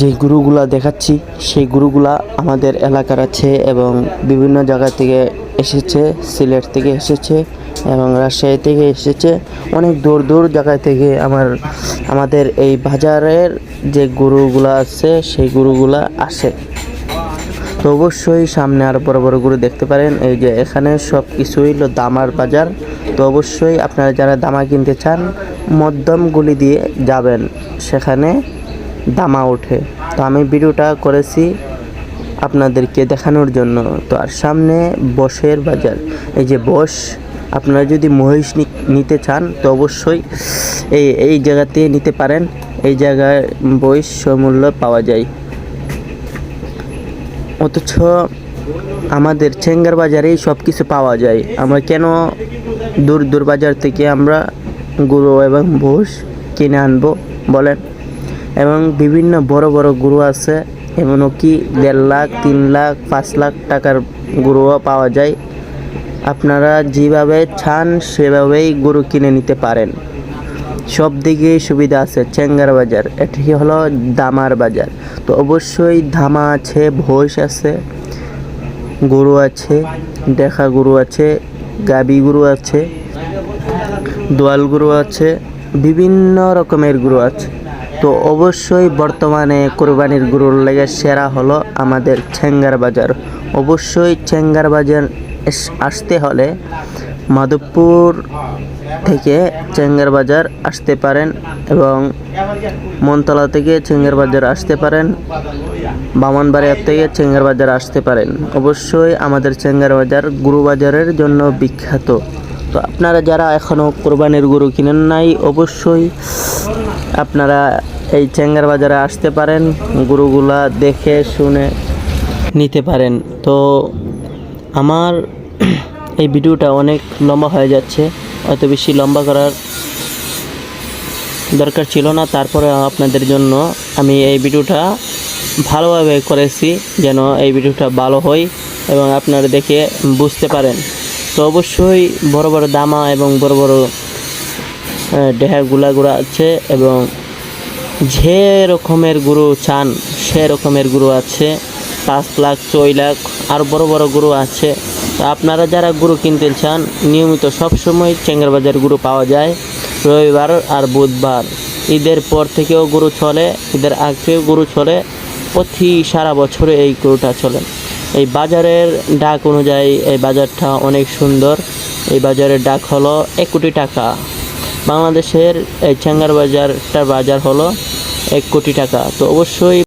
যে গরুগুলা দেখাচ্ছি সেই গরুগুলা আমাদের এলাকার আছে এবং বিভিন্ন জায়গা থেকে এসেছে, সিলেট থেকে এসেছে এবং রাজশাহী থেকে এসেছে, অনেক দূর দূর জায়গা থেকে আমাদের এই বাজারের যে গরুগুলা আছে সেই গরুগুলা আসে। তো অবশ্যই সামনে আরও বড় বড় গরু দেখতে পারেন। এই যে এখানে সব কিছুই হলো দামার বাজার। তো অবশ্যই আপনারা যারা দামা কিনতে চান মধ্যম গুলি দিয়ে যাবেন, সেখানে দামা ওঠে। তো আমি ভিডিওটা করেছি আপনাদেরকে দেখানোর জন্য। তো আর সামনে বশের বাজার, এই যে বশ, আপনারা যদি মহিষ নিতে চান তো অবশ্যই এই জায়গাতে নিতে পারেন। এই জায়গায় মহিষ মূল্য পাওয়া যায়। অথচ আমাদের চেঙ্গার বাজারেই সব কিছু পাওয়া যায়। আমরা কেন দূর দূর বাজার থেকে আমরা গরু এবং মোষ কিনে আনবো বলেন? এবং বিভিন্ন বড় বড় গরু আছে, এমনকি 1.5 লাখ, 3 লাখ, 5 লাখ টাকার গরুও পাওয়া যায়। আপনারা যেভাবে চান সেভাবেই গরু কিনে নিতে পারেন। সব দিকেই সুবিধা আছে। চেঙ্গার বাজার এটি হলো দামার বাজার। তো অবশ্যই ধামা আছে, ভৈষ আছে, গরু আছে, দেখা গরু আছে, গাবি গরু আছে, দোয়াল গরু আছে, বিভিন্ন রকমের গরু আছে। তো অবশ্যই বর্তমানে কোরবানির গরুর লেগে সেরা হলো আমাদের চেঙ্গার বাজার। অবশ্যই চেঙ্গার বাজার আসতে হলে মাধবপুর থেকে চেঙ্গার বাজার আসতে পারেন এবং মনতলা থেকে চেঙ্গার বাজার আসতে পারেন, বামনবাড়িয়া থেকে চেঙ্গার বাজার আসতে পারেন। অবশ্যই আমাদের চেঙ্গার বাজার গরু বাজারের জন্য বিখ্যাত। তো আপনারা যারা এখনও কোরবানির গরু কিনেন নাই, অবশ্যই আপনারা এই চেঙ্গার বাজারে আসতে পারেন, গরুগুলা দেখে শুনে নিতে পারেন। তো আমার এই ভিডিওটা অনেক লম্বা হয়ে যাচ্ছে, অত বেশি লম্বা করার দরকার ছিল না। তারপরে আপনাদের জন্য আমি এই ভিডিওটা ভালোভাবে করেছি, যেন এই ভিডিওটা ভালো হয় এবং আপনারা দেখে বুঝতে পারেন। তো অবশ্যই বড় বড় দামা এবং বড় বড় ডেহা গুলা আছে এবং যে রকমের গরু চান সে রকমের গরু আছে। 5 লাখ, 6 লাখ আর বড় বড় গরু আছে। তো আপনারা যারা গরু কিনতে চান নিয়মিত সবসময় চেঙ্গার বাজার গরু পাওয়া যায়। রবিবার আর বুধবার, ঈদের পর থেকেও গরু চলে, ঈদের আগেও গরু চলে, প্রতি সারা বছরে এই গরুটা চলে। এই বাজারের ডাক অনুযায়ী এই বাজারটা অনেক সুন্দর। এই বাজারের ডাক হলো 1 কোটি টাকা। বাংলাদেশের এই চেঙ্গার বাজারটার বাজার হলো 1 কোটি টাকা। তো অবশ্যই